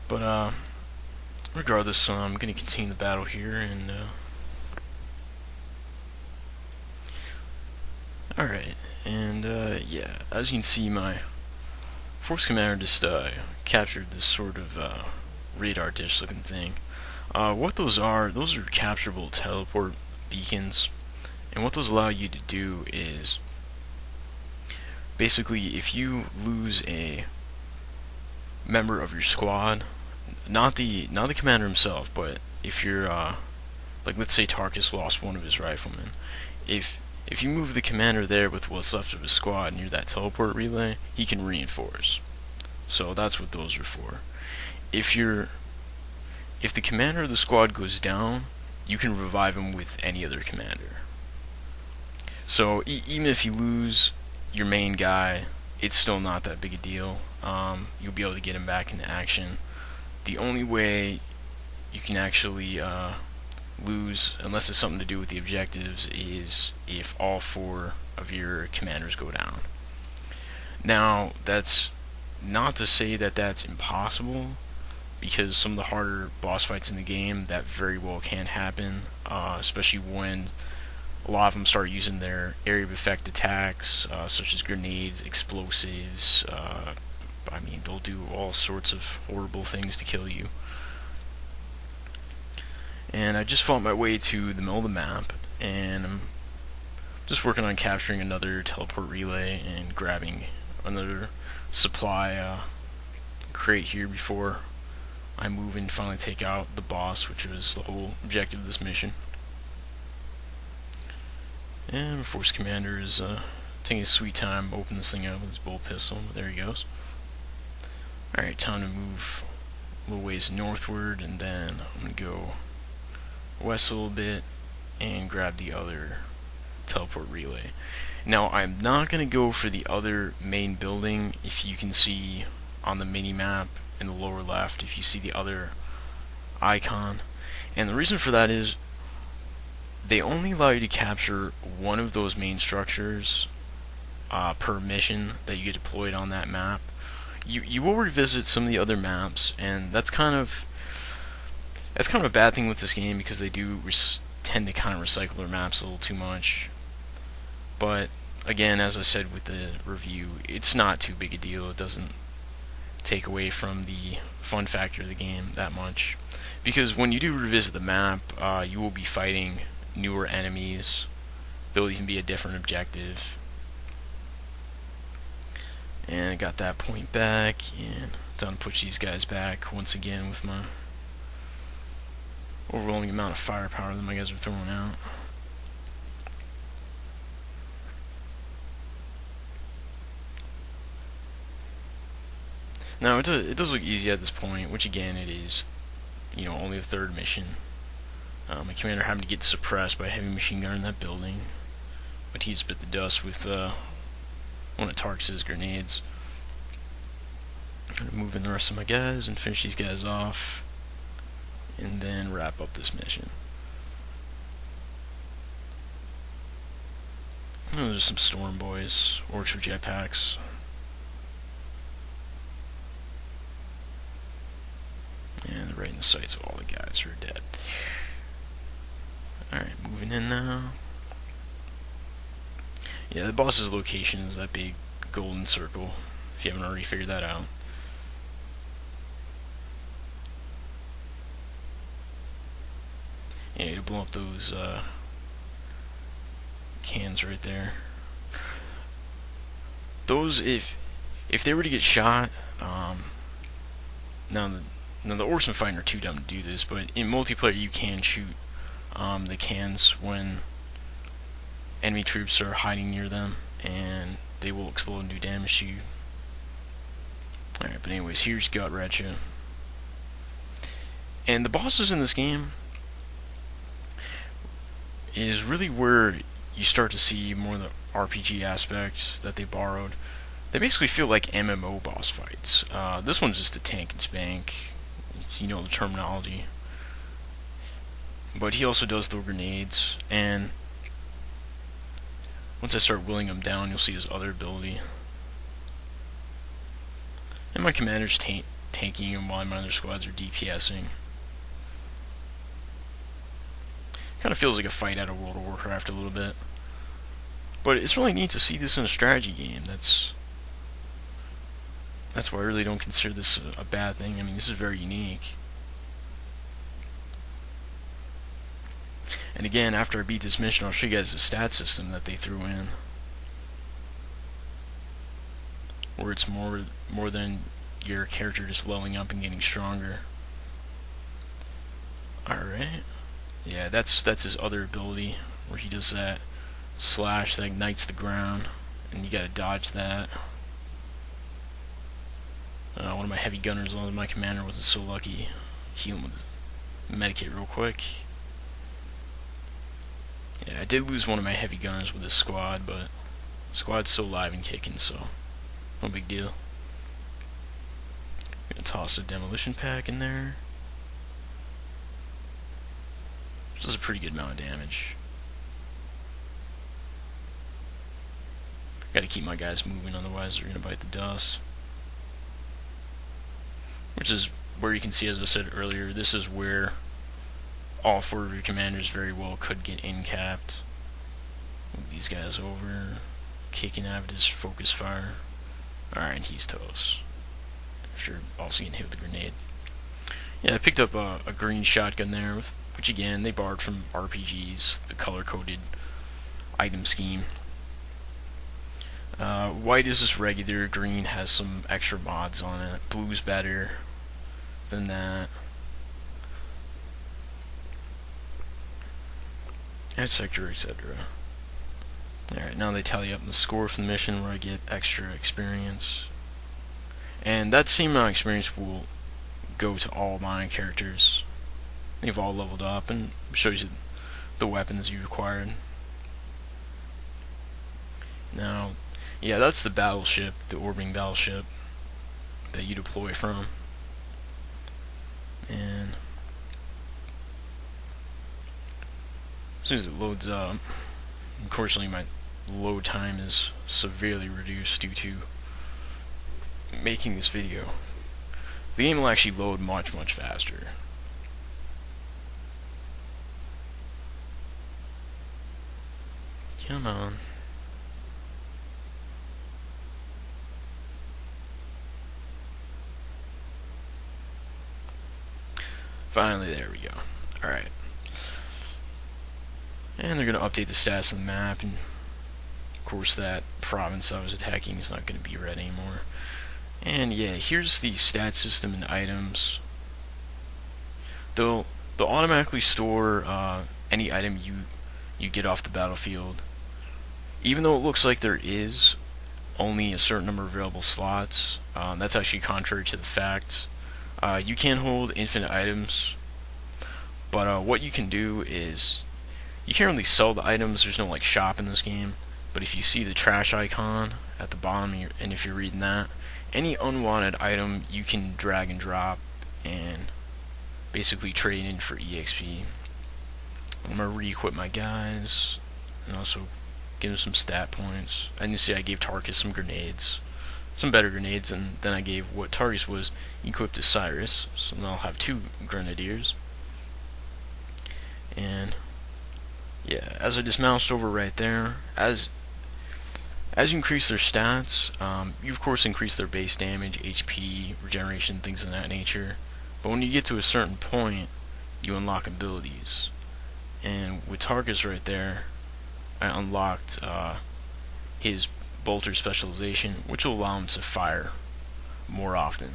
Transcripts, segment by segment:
But regardless, I'm gonna continue the battle here, and all right, and yeah, as you can see, my force commander just captured this sort of radar dish-looking thing. What those are capturable teleport beacons, and what those allow you to do is basically if you lose a member of your squad, not the commander himself, but if you're like let's say Tarkus lost one of his riflemen, if you move the commander there with what's left of his squad near that teleport relay, he can reinforce. So that's what those are for. If you're if the commander of the squad goes down, you can revive him with any other commander. So even if you lose your main guy, it's still not that big a deal. You'll be able to get him back into action. The only way you can actually lose, unless it's something to do with the objectives, is if all four of your commanders go down. Now, that's not to say that that's impossible, because some of the harder boss fights in the game, that very well can happen, especially when a lot of them start using their area of effect attacks, such as grenades, explosives. I mean, they'll do all sorts of horrible things to kill you. And I just fought my way to the middle of the map, and I'm just working on capturing another teleport relay and grabbing another supply crate here before I move and finally take out the boss, which was the whole objective of this mission. And my force commander is taking his sweet time opening this thing up with his bolt pistol. There he goes. Alright, time to move a little ways northward, and then I'm going to go west a little bit and grab the other teleport relay. Now, I'm not going to go for the other main building. If you can see on the mini-map in the lower left, if you see the other icon. And the reason for that is they only allow you to capture one of those main structures per mission that you get deployed on that map. You will revisit some of the other maps, and that's kind of a bad thing with this game, because they do tend to kind of recycle their maps a little too much. But again, as I said with the review, it's not too big a deal. It doesn't take away from the fun factor of the game that much, because when you do revisit the map, you will be fighting newer enemies. There'll even be a different objective. And I got that point back, and done push these guys back once again with my overwhelming amount of firepower that my guys are throwing out. Now, it does look easy at this point, which again it is, only the third mission. My commander happened to get suppressed by a heavy machine gun in that building, but he spit the dust with one of Tarkus' grenades. I'm gonna move in the rest of my guys and finish these guys off, and then wrap up this mission. Oh, there's some storm boys, orcs with jetpacks. And they're right in the sights of all the guys who are dead. Alright, moving in now. Yeah, the boss's location is that big golden circle, if you haven't already figured that out. Yeah, to blow up those cans right there. Those, if they were to get shot, now the orcs and fighting are too dumb to do this, but in multiplayer you can shoot the cans when enemy troops are hiding near them, and they will explode and do damage to you. Alright, but anyways, here's Gut Wretcha. And the bosses in this game is really where you start to see more of the RPG aspect that they borrowed. They basically feel like MMO boss fights. This one's just a tank and spank, you know the terminology. But he also does throw grenades, and once I start willing him down, you'll see his other ability. And my commander's tanking them while my other squads are DPSing. Kind of feels like a fight out of World of Warcraft a little bit. But it's really neat to see this in a strategy game. That's why I really don't consider this a bad thing. I mean, this is very unique. And again, after I beat this mission, I'll show you guys the stat system that they threw in, where it's more than your character just leveling up and getting stronger. Alright. Yeah, that's his other ability, where he does that slash that ignites the ground, and you gotta dodge that. One of my heavy gunners, my commander, wasn't so lucky. Heal him with a medikit real quick. Yeah, I did lose one of my heavy gunners with this squad, but the squad's still alive and kicking, so no big deal. Gonna toss a demolition pack in there. Which does a pretty good amount of damage. Gotta keep my guys moving, otherwise they're gonna bite the dust. Which is where you can see, as I said earlier, this is where all four of your commanders very well could get in-capped. Move these guys over, kicking out of his focus fire. Alright, he's toast. After also getting hit with a grenade. Yeah, I picked up a green shotgun there, which again, they borrowed from RPGs, the color-coded item scheme. White is just regular, green has some extra mods on it, blue's better than that, etc, etc. Alright, now they tally up the score for the mission where I get extra experience. And that same amount of experience will go to all my characters. They've all leveled up, and shows you the weapons you acquired. Now, yeah, that's the battleship, the orbiting battleship that you deploy from. And as soon as it loads up, unfortunately my load time is severely reduced due to making this video. The game will actually load much faster. Come on. Finally, there we go. Alright. And they're going to update the stats of the map, and of course that province I was attacking is not going to be red anymore. And yeah, here's the stat system and items. They'll automatically store any item you get off the battlefield, even though it looks like there is only a certain number of available slots. That's actually contrary to the fact. You can hold infinite items, but what you can do is you can't really sell the items. There's no like shop in this game, but if you see the trash icon at the bottom, and if you're reading that, any unwanted item you can drag and drop and basically trade in for EXP. I'm gonna re-equip my guys and also give them some stat points. And you see I gave Tarkus some grenades, some better grenades, and then I gave what Tarkus was equipped to Cyrus, so now I'll have 2 grenadiers. And yeah, as I just moused over right there, as you increase their stats, you of course increase their base damage, HP, regeneration, things of that nature. But when you get to a certain point, you unlock abilities. And with Tarkus right there, I unlocked his bolter specialization, which will allow him to fire more often.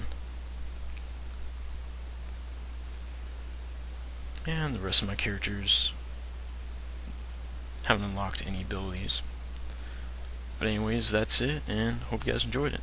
And the rest of my characters haven't unlocked any abilities. But anyways, that's it, and hope you guys enjoyed it.